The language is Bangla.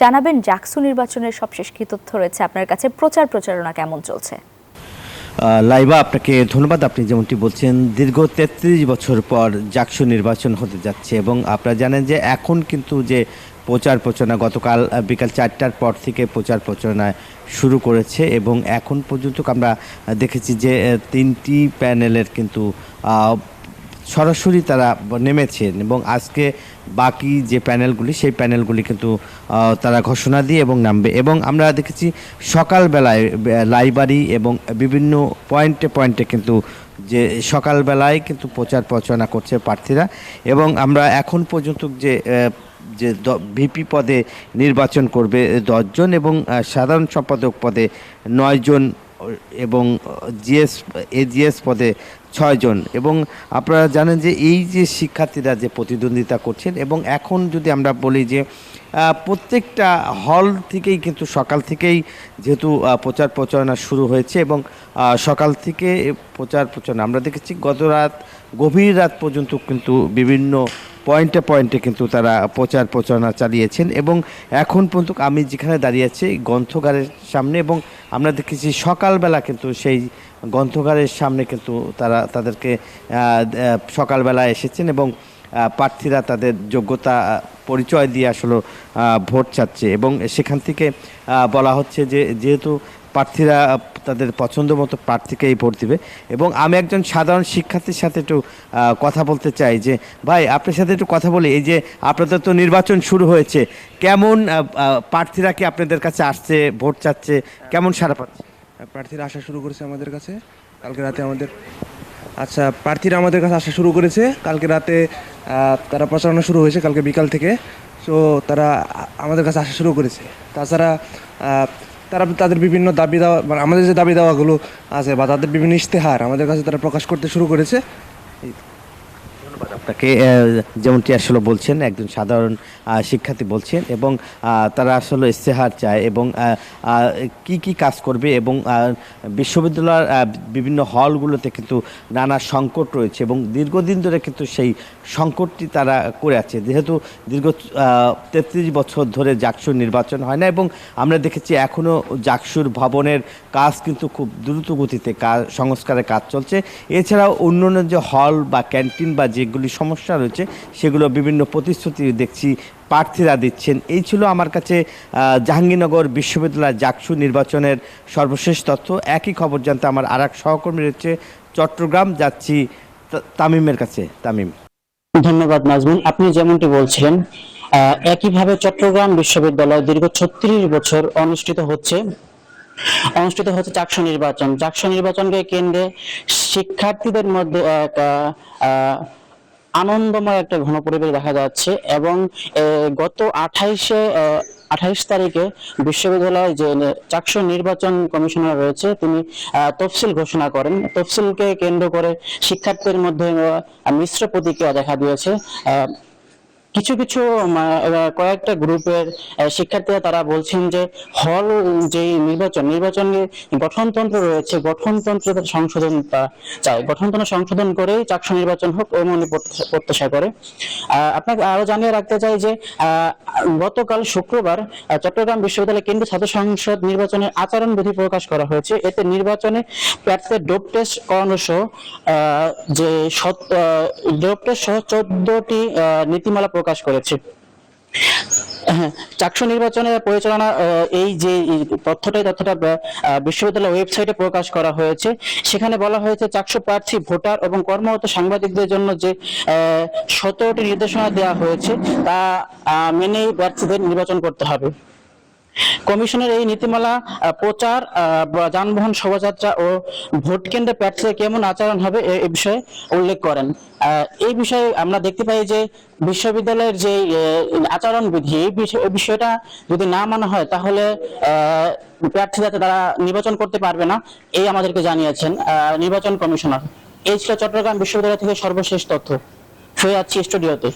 জানাবেন জাকসু নির্বাচনের সবশেষ কি তথ্য রয়েছে আপনার কাছে, প্রচারণা কেমন চলছে? লাইবা, আপনাকে ধন্যবাদ। আপনি যেমনটি বলছেন, দীর্ঘ ৩৩ বছর পর জাকসু নির্বাচন হতে যাচ্ছে এবং আপনারা জানেন যে এখন কিন্তু যে প্রচারণা গতকাল বিকাল ৪টার পর থেকে প্রচারণা শুরু করেছে এবং এখন পর্যন্ত আমরা দেখেছি যে ৩টি প্যানেলের কিন্তু সরাসরি তারা নেমেছেন এবং আজকে বাকি যে প্যানেলগুলি সেই প্যানেলগুলি কিন্তু তারা ঘোষণা দিয়ে এবং নামবে। এবং আমরা দেখেছি সকালবেলায় লাইব্রেরি এবং বিভিন্ন পয়েন্টে কিন্তু যে সকালবেলায় কিন্তু প্রচারণা করছে প্রার্থীরা। এবং আমরা এখন পর্যন্ত যে যে ভিপি পদে নির্বাচন করবে ১০ জন এবং সাধারণ সম্পাদক পদে ৯ জন এবং এজিএস পদে ৬ জন। এবং আপনারা জানেন যে এই যে শিক্ষার্থীরা যে প্রতিদ্বন্দ্বিতা করছেন এবং এখন যদি আমরা বলি যে প্রত্যেকটা হল থেকেই কিন্তু সকাল থেকেই যেহেতু প্রচারণা শুরু হয়েছে এবং সকাল থেকে প্রচারণা আমরা দেখেছি গভীর রাত পর্যন্ত কিন্তু বিভিন্ন পয়েন্টে কিন্তু তারা প্রচারণা চালিয়েছেন। এবং এখন পর্যন্ত আমি যেখানে দাঁড়িয়ে আছি গ্রন্থাগারের সামনে এবং আমরা দেখেছি সকালবেলা কিন্তু সেই গ্রন্থাগারের সামনে কিন্তু তাদেরকে সকালবেলা এসেছেন এবং প্রার্থীরা তাদের যোগ্যতা পরিচয় দিয়ে আসলে ভোট চাচ্ছে এবং সেখান থেকে বলা হচ্ছে যে যেহেতু প্রার্থীরা তাদের পছন্দ মতো প্রার্থীকেই ভোট দিবে। এবং আমি একজন সাধারণ শিক্ষার্থীর সাথে একটু কথা বলতে চাই যে ভাই, আপনার সাথে একটু কথা বলি। এই যে আপনাদের তো নির্বাচন শুরু হয়েছে, কেমন প্রার্থীরা কি আপনাদের কাছে আসছে, ভোট চাচ্ছে, কেমন সাড়া পাচ্ছে? প্রার্থীরা আসা শুরু করেছে আমাদের কাছে কালকে রাতে। প্রার্থীরা আমাদের কাছে আসা শুরু করেছে কালকে রাতে। তারা প্রচারণা শুরু হয়েছে কালকে বিকাল থেকে। সো তারা আমাদের কাছে আসা শুরু করেছে। তাছাড়া তারা তাদের বিভিন্ন দাবি দেওয়া, মানে আমাদের যে দাবি দেওয়াগুলো আছে বা তাদের বিভিন্ন ইশতেহার আমাদের কাছে তারা প্রকাশ করতে শুরু করেছে। আপনাকে যেমনটি আসলে বলছেন, একজন সাধারণ শিক্ষার্থী বলছেন এবং তারা আসলে ইশতেহার চায় এবং কি কাজ করবে এবং বিশ্ববিদ্যালয়ের বিভিন্ন হলগুলোতে কিন্তু নানা সংকট রয়েছে এবং দীর্ঘদিন ধরে কিন্তু সেই সংকটটি তারা করে আছে। যেহেতু দীর্ঘ ৩৩ বছর ধরে জাকসুর নির্বাচন হয় না এবং আমরা দেখেছি এখনও জাকসুর ভবনের কাজ কিন্তু খুব দ্রুত গতিতে সংস্কারের কাজ চলছে। এছাড়াও অন্যান্য যে হল বা ক্যান্টিন বা যেগুলি সমস্যা রয়েছে সেগুলো বিভিন্ন প্রতিশ্রুতি দেখছি প্রার্থীরা দিচ্ছেন। এই ছিল আমার কাছে জাহাঙ্গীরনগর বিশ্ববিদ্যালয় জাকসু নির্বাচনের সর্বশেষ তথ্য। একই খবর জানতে আমার আরেক সহকর্মী রয়েছে চট্টগ্রাম, যাচ্ছি তামিমের কাছে। তামিম। ধন্যবাদ নাজমুল। আপনি যেমনটি বলছিলেন, একইভাবে চট্টগ্রাম বিশ্ববিদ্যালয় দীর্ঘ ৩৬ বছর অনুষ্ঠিত হচ্ছে জাকসু নির্বাচনকে কেন্দ্রে শিক্ষার্থীদের মধ্যে এক আনন্দময় একটা ঘনপরিবেশ দেখা যাচ্ছে। এবং গত ২৮ তারিখে বিশ্ববিদ্যালয় যে জাকসু নির্বাচন কমিশনার রয়েছে তিনি তফসিল ঘোষণা করেন। তফসিলকে কেন্দ্র করে শিক্ষার্থীদের মধ্যে মিশ্র প্রতিক্রিয়া দেখা দিয়েছে। কিছু কয়েকটা গ্রুপের শিক্ষার্থীরা তারা বলছেন যে হল যে নির্বাচনে গঠনতন্ত্র রয়েছে, গঠনতন্ত্র সংশোধন চায়, গঠনতন্ত্র সংশোধন করে জাকসু নির্বাচন হোক এমনই প্রত্যাশা করে। আপনাকে আরো জানিয়ে রাখতে চাই যে গতকাল শুক্রবার চট্টগ্রাম বিশ্ববিদ্যালয় কেন্দ্রীয় ছাত্র সংসদ নির্বাচনের আচরণ বিধি প্রকাশ করা হয়েছে। এতে নির্বাচনে প্রার্থীদের ডোপ টেস্ট করানো সহ যে ডোপ টেস্ট সহ 14টি নীতিমালা প্রকাশ করেছে। জাকসু নির্বাচনের পরিচালনা এই যে তথ্যটা বিশ্ববিদ্যালয়ের ওয়েবসাইটে প্রকাশ করা হয়েছে। সেখানে বলা হয়েছে জাকসু প্রার্থী, ভোটার এবং কর্মরত সাংবাদিকদের জন্য যে 17টি নির্দেশনা দেওয়া হয়েছে তা মেনেই প্রার্থীদের নির্বাচন করতে হবে। কমিশনের এই নীতিমালা প্রচার, যানবাহন শোভাযাত্রা ও ভোট কেন্দ্রে প্রার্থীদের কেমন আচরণ হবে এ বিষয়ে উল্লেখ করেন। এই বিষয়ে আমরা দেখতে পাই যে বিশ্ববিদ্যালয়ের যে আচরণ বিধি এই বিষয়টা যদি না মানা হয় তাহলে প্রার্থীরা তারা নির্বাচন করতে পারবে না, এই আমাদেরকে জানিয়েছেন নির্বাচন কমিশনার। এই ছিল চট্টগ্রাম বিশ্ববিদ্যালয় থেকে সর্বশেষ তথ্য। ফিরে যাচ্ছি স্টুডিওতে।